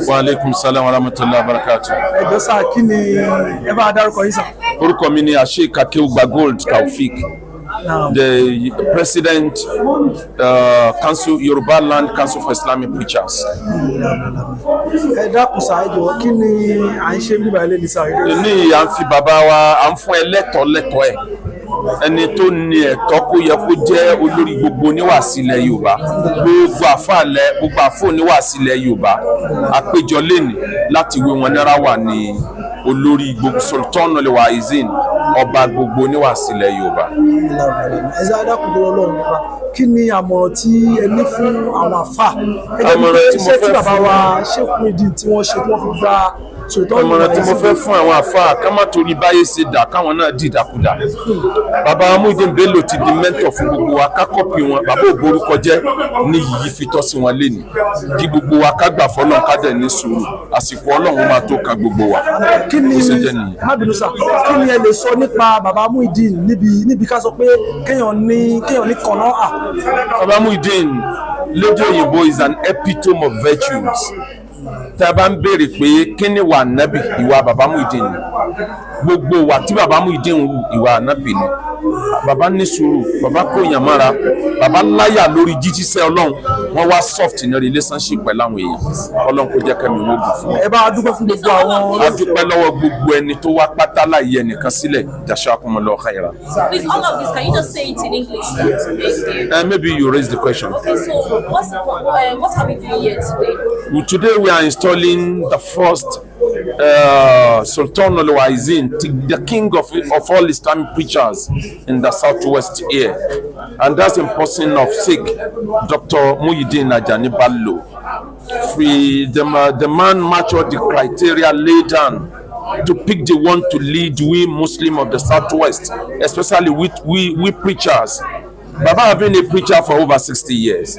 Wa alaikum salam wa rahmatullahi wa barakatuh. Ẹjọ́ sá kí ni ẹ bá dárúkọ yín sá? Orúkọ mi ni Sheikh Akeugba Gold Taofik, the President, Council, Yorubaland Council for Islamic Preachers. Ẹ dákun sá ẹjọ́ kí ni à ń ṣe nígbà ilé ní sá? Ní à ń fi bàbá wa, à ń fún ẹlẹ́tọ̀ọ́ ẹ̀. Ẹni tó ní ẹ̀tọ́ kó yẹ kó jẹ́ olórí gbogbo oníwàásí ilẹ̀ Yorùbá, gbogbo àfọ oníwàásí ilẹ̀ Yorùbá àpéjọ lẹ́nìí láti wé wọn náírà wà ní olórí gbogbo Sultoonul Waa'seen, ọba gbogbo oníwàásí ilẹ̀ Yorùbá. Ẹ̀sẹ̀ adákùnrin Ọlọ́run nípa kí ni àmọ̀ràn tí ẹ ní fún àwọn àfà? Àmọ̀ràn tí mo fẹ́ fún bàbá wa ṣèkúndì tí wọ́n ṣe tí wọ́n fi gba àmọ̀ràn tí mo fẹ́ fún àwọn àfà ká má torí báyé ṣe dà káwọn náà di ìdàkudà. Bàbá Muideen Bello ti di mẹ́ńtọ̀ fún gbogbo wa, ká kọ́pì wọn. Bàbá ògbórúkọ jẹ́ ní yìí fi tọ́ sí wọn lénìí. Kí gbogbo wa ká gbà fọ́lọ́run ká dẹ̀ ní sùúrù. Àsìkò Ọlọ́run máa tó kan gbogbo wa. Kí ni má bínú sá, kí ni ẹ lè sọ nípa bàbá Muideen níbi ká sọ pé kéèyàn ní kànáà à? Bàbá Muideen lédè òyìnbó is an epitome of virtues. Tá a bá ń béèrè pé kí ni wà nábì, ìwà bàbá Muideen ni. Gbogbo wa tí bàbá Muideen wù, ìwà nábì ni. Bàbá ní sùúrù, bàbá kó yàn mára, bàbá láyà lórí jíjíṣẹ́ Ọlọ́run. Wọ́n wá soft ní relationship pẹ̀lú àwọn èèyàn. Ọlọ́run kó jẹ́ kẹ́mi wọ́n gùn fún wọn. Ẹ bá a dúpẹ́ fún gbogbo àwọn. A dúpẹ́ lọ́wọ́ gbogbo ẹni tó wá pátá láì yẹ nìkan sílẹ̀. Jazakumullahu khairan. Please, all of this, can you just say it in English? Thank you. Maybe you raise the question. Okay, so what are we doing here today? Today we are installing the first Sultoonul Waa'seen, the king of all Islamic preachers in the southwest here, and that's in person of Sheikh Dr. Muhyiddin Ajani Bello. The man matched all the criteria laid down to pick the one to lead we Muslim of the southwest, especially we preachers. Baba have been a preacher for over 60 years,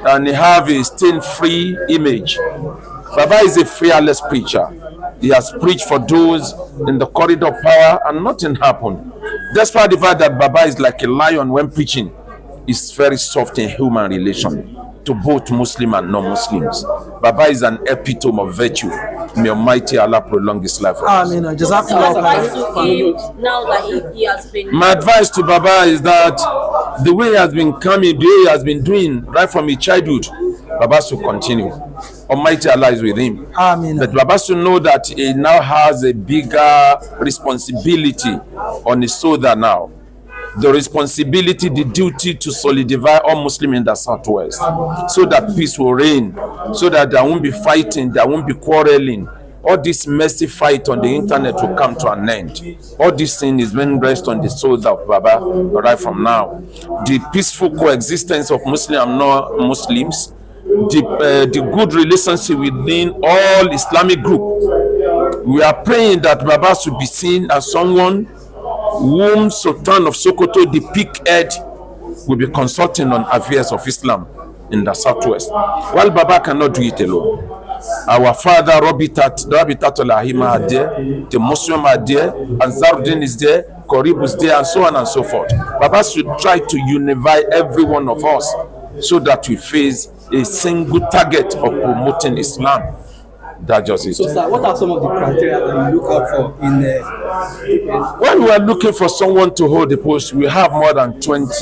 and he have a stain-free image. Baba is a fearless preacher. He has preached for those in the corridor of power, and nothing happened. Despite the fact that Baba is like a lion when preaching, he's very soft in human relation to both Muslim and non-Muslims. Baba is an epitome of virtue. May Almighty Allah prolong his life. Amen. Now that he has been. My advice to Baba is that the way he has been coming, the way he has been doing right from his childhood, Baba should continue. Almighty Allah is with him. Amen. But Baba should know that he now has a bigger responsibility on his shoulder now. The responsibility, the duty to solidify all Muslims in the southwest, so that peace will reign, so that there won't be fighting, there won't be quarreling. All this messy fight on the internet will come to an end. All this thing is being rest on the shoulder of Baba right from now. The peaceful coexistence of Muslims and non-Muslims, the good relationship within all Islamic groups. We are praying that Baba should be seen as someone whom Sultan of Sokoto, the peak head, will be consulting on affairs of Islam in the southwest. While Baba cannot do it alone, our father Rabitatul Ahima are there, the Muslim are there, Ansaruddin is there, Korib is there, and so on and so forth. Baba should try to unify every one of us so that we face a single target of promoting Islam. That just is. So, sir, what are some of the criteria that you look out for in when we are looking for someone to hold the post, we have more than 20